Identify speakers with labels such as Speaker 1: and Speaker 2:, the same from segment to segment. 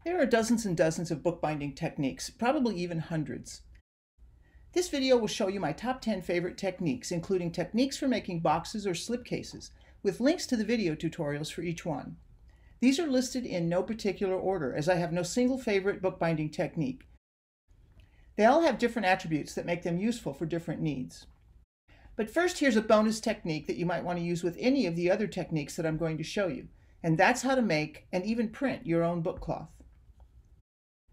Speaker 1: There are dozens and dozens of bookbinding techniques, probably even hundreds. This video will show you my top 10 favorite techniques, including techniques for making boxes or slipcases, with links to the video tutorials for each one. These are listed in no particular order, as I have no single favorite bookbinding technique. They all have different attributes that make them useful for different needs. But first, here's a bonus technique that you might want to use with any of the other techniques that I'm going to show you, and that's how to make and even print your own bookcloth.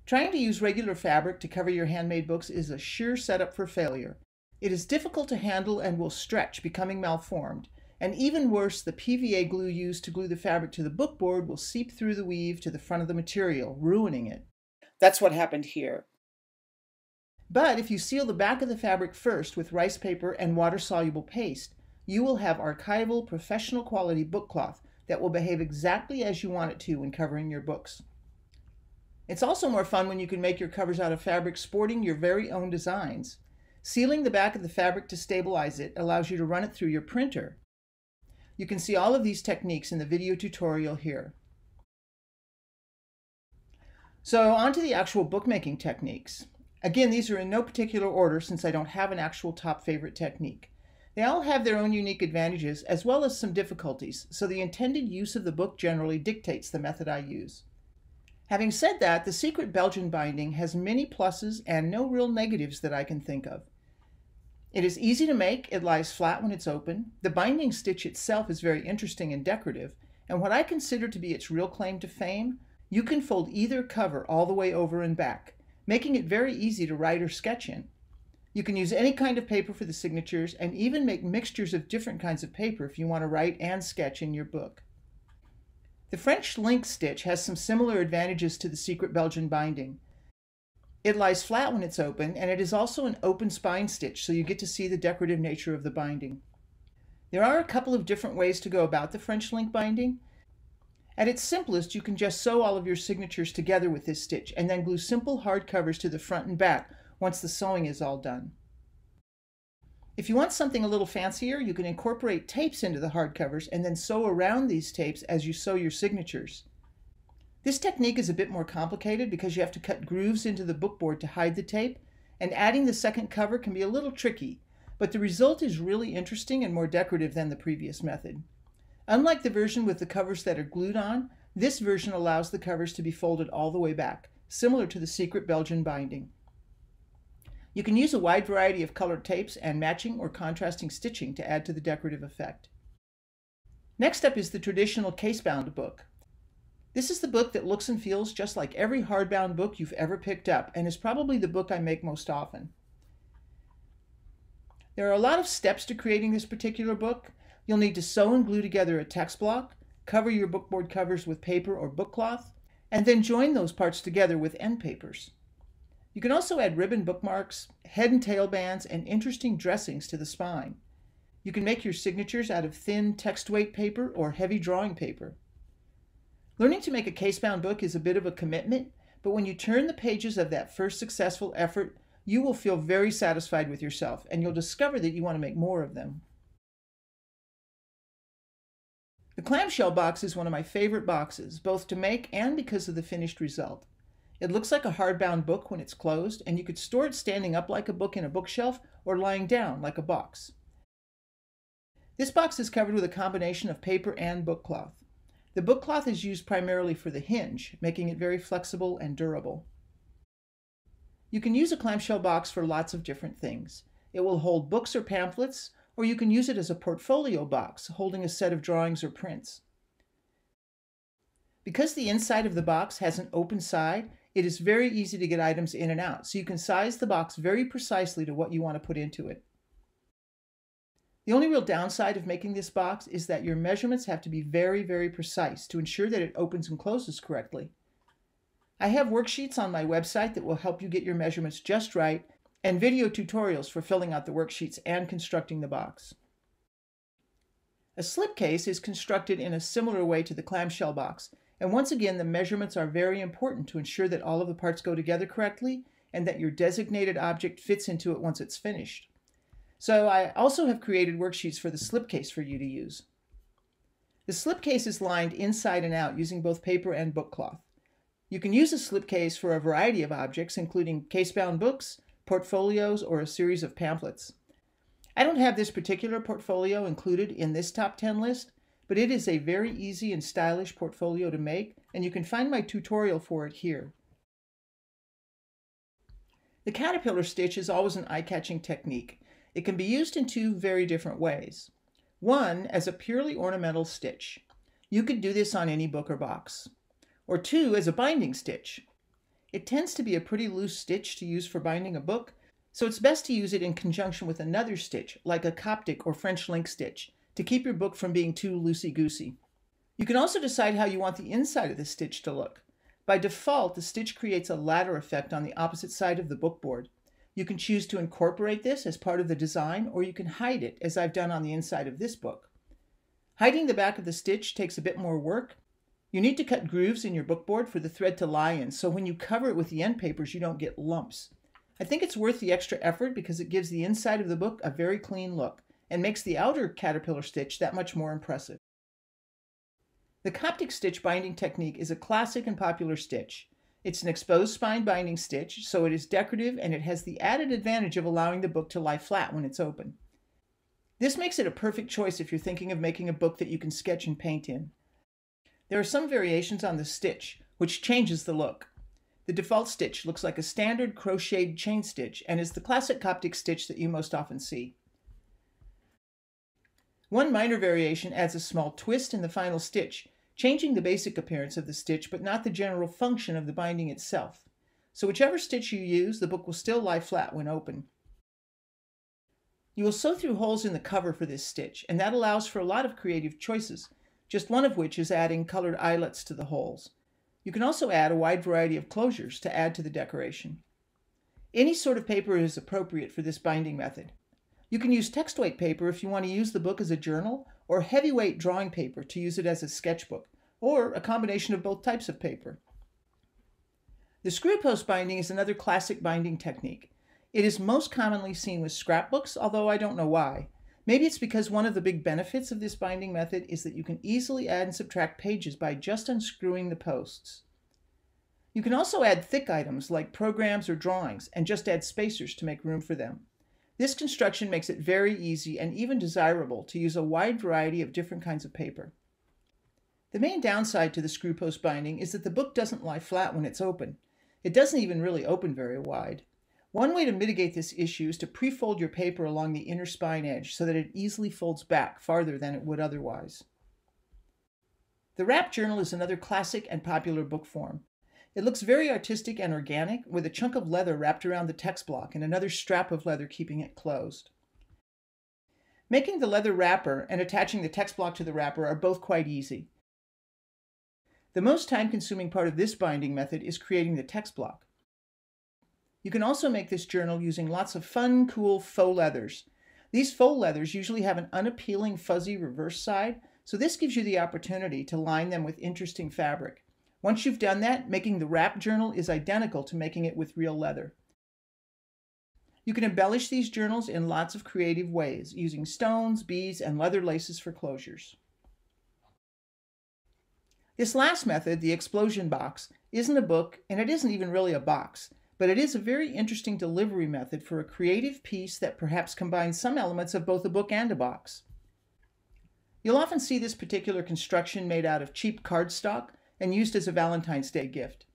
Speaker 1: Trying to use regular fabric to cover your handmade books is a sure setup for failure. It is difficult to handle and will stretch, becoming malformed. And even worse, the PVA glue used to glue the fabric to the bookboard will seep through the weave to the front of the material, ruining it. That's what happened here. But if you seal the back of the fabric first with rice paper and water-soluble paste, you will have archival, professional quality bookcloth that will behave exactly as you want it to when covering your books. It's also more fun when you can make your covers out of fabric sporting your very own designs. Sealing the back of the fabric to stabilize it allows you to run it through your printer. You can see all of these techniques in the video tutorial here. So on to the actual bookmaking techniques. Again, these are in no particular order since I don't have an actual top favorite technique. They all have their own unique advantages as well as some difficulties, so the intended use of the book generally dictates the method I use. Having said that, the secret Belgian binding has many pluses and no real negatives that I can think of. It is easy to make, it lies flat when it's open, the binding stitch itself is very interesting and decorative, and what I consider to be its real claim to fame, you can fold either cover all the way over and back, making it very easy to write or sketch in. You can use any kind of paper for the signatures and even make mixtures of different kinds of paper if you want to write and sketch in your book. The French link stitch has some similar advantages to the secret Belgian binding. It lies flat when it's open, and it is also an open spine stitch, so you get to see the decorative nature of the binding. There are a couple of different ways to go about the French link binding. At its simplest, you can just sew all of your signatures together with this stitch, and then glue simple hard covers to the front and back once the sewing is all done. If you want something a little fancier, you can incorporate tapes into the hardcovers and then sew around these tapes as you sew your signatures. This technique is a bit more complicated because you have to cut grooves into the bookboard to hide the tape, and adding the second cover can be a little tricky, but the result is really interesting and more decorative than the previous method. Unlike the version with the covers that are glued on, this version allows the covers to be folded all the way back, similar to the secret Belgian binding. You can use a wide variety of colored tapes and matching or contrasting stitching to add to the decorative effect. Next up is the traditional case-bound book. This is the book that looks and feels just like every hardbound book you've ever picked up, and is probably the book I make most often. There are a lot of steps to creating this particular book. You'll need to sew and glue together a text block, cover your bookboard covers with paper or bookcloth, and then join those parts together with end papers. You can also add ribbon bookmarks, head and tail bands, and interesting dressings to the spine. You can make your signatures out of thin text weight paper or heavy drawing paper. Learning to make a case-bound book is a bit of a commitment, but when you turn the pages of that first successful effort, you will feel very satisfied with yourself, and you'll discover that you want to make more of them. The Clamshell Box is one of my favorite boxes, both to make and because of the finished result. It looks like a hardbound book when it's closed, and you could store it standing up like a book in a bookshelf or lying down like a box. This box is covered with a combination of paper and bookcloth. The bookcloth is used primarily for the hinge, making it very flexible and durable. You can use a clamshell box for lots of different things. It will hold books or pamphlets, or you can use it as a portfolio box, holding a set of drawings or prints. Because the inside of the box has an open side, it is very easy to get items in and out, so you can size the box very precisely to what you want to put into it. The only real downside of making this box is that your measurements have to be very, very precise to ensure that it opens and closes correctly. I have worksheets on my website that will help you get your measurements just right, and video tutorials for filling out the worksheets and constructing the box. A slipcase is constructed in a similar way to the clamshell box, and once again the measurements are very important to ensure that all of the parts go together correctly and that your designated object fits into it once it's finished. So I also have created worksheets for the slipcase for you to use. The slipcase is lined inside and out using both paper and bookcloth. You can use a slipcase for a variety of objects, including case-bound books, portfolios, or a series of pamphlets. I don't have this particular portfolio included in this top 10 list, but it is a very easy and stylish portfolio to make, and you can find my tutorial for it here. The caterpillar stitch is always an eye-catching technique. It can be used in two very different ways. One, as a purely ornamental stitch. You could do this on any book or box. Or two, as a binding stitch. It tends to be a pretty loose stitch to use for binding a book, so it's best to use it in conjunction with another stitch, like a Coptic or French link stitch, to keep your book from being too loosey-goosey. You can also decide how you want the inside of the stitch to look. By default, the stitch creates a ladder effect on the opposite side of the bookboard. You can choose to incorporate this as part of the design, or you can hide it, as I've done on the inside of this book. Hiding the back of the stitch takes a bit more work. You need to cut grooves in your bookboard for the thread to lie in, so when you cover it with the end papers, you don't get lumps. I think it's worth the extra effort because it gives the inside of the book a very clean look and makes the outer caterpillar stitch that much more impressive. The Coptic stitch binding technique is a classic and popular stitch. It's an exposed spine binding stitch, so it is decorative and it has the added advantage of allowing the book to lie flat when it's open. This makes it a perfect choice if you're thinking of making a book that you can sketch and paint in. There are some variations on the stitch, which changes the look. The default stitch looks like a standard crocheted chain stitch and is the classic Coptic stitch that you most often see. One minor variation adds a small twist in the final stitch, changing the basic appearance of the stitch but not the general function of the binding itself. So whichever stitch you use, the book will still lie flat when open. You will sew through holes in the cover for this stitch, and that allows for a lot of creative choices, just one of which is adding colored eyelets to the holes. You can also add a wide variety of closures to add to the decoration. Any sort of paper is appropriate for this binding method. You can use text weight paper if you want to use the book as a journal, or heavyweight drawing paper to use it as a sketchbook, or a combination of both types of paper. The screw post binding is another classic binding technique. It is most commonly seen with scrapbooks, although I don't know why. Maybe it's because one of the big benefits of this binding method is that you can easily add and subtract pages by just unscrewing the posts. You can also add thick items like programs or drawings and just add spacers to make room for them. This construction makes it very easy and even desirable to use a wide variety of different kinds of paper. The main downside to the screw post binding is that the book doesn't lie flat when it's open. It doesn't even really open very wide. One way to mitigate this issue is to pre-fold your paper along the inner spine edge so that it easily folds back farther than it would otherwise. The wrap journal is another classic and popular book form. It looks very artistic and organic, with a chunk of leather wrapped around the text block and another strap of leather keeping it closed. Making the leather wrapper and attaching the text block to the wrapper are both quite easy. The most time-consuming part of this binding method is creating the text block. You can also make this journal using lots of fun, cool faux leathers. These faux leathers usually have an unappealing, fuzzy reverse side, so this gives you the opportunity to line them with interesting fabric. Once you've done that, making the wrap journal is identical to making it with real leather. You can embellish these journals in lots of creative ways, using stones, beads, and leather laces for closures. This last method, the explosion box, isn't a book, and it isn't even really a box, but it is a very interesting delivery method for a creative piece that perhaps combines some elements of both a book and a box. You'll often see this particular construction made out of cheap cardstock and used as a Valentine's Day gift.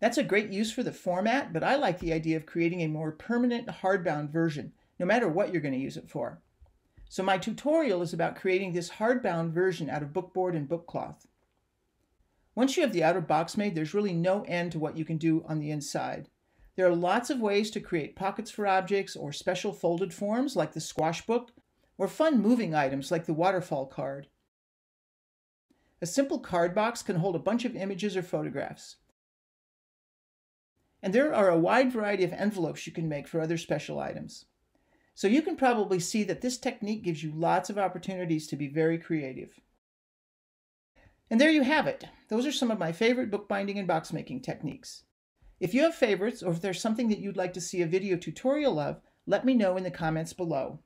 Speaker 1: That's a great use for the format, but I like the idea of creating a more permanent hardbound version, no matter what you're going to use it for. So my tutorial is about creating this hardbound version out of bookboard and bookcloth. Once you have the outer box made, there's really no end to what you can do on the inside. There are lots of ways to create pockets for objects, or special folded forms like the squash book, or fun moving items like the waterfall card. A simple card box can hold a bunch of images or photographs. And there are a wide variety of envelopes you can make for other special items. So you can probably see that this technique gives you lots of opportunities to be very creative. And there you have it. Those are some of my favorite bookbinding and box making techniques. If you have favorites, or if there's something that you'd like to see a video tutorial of, let me know in the comments below.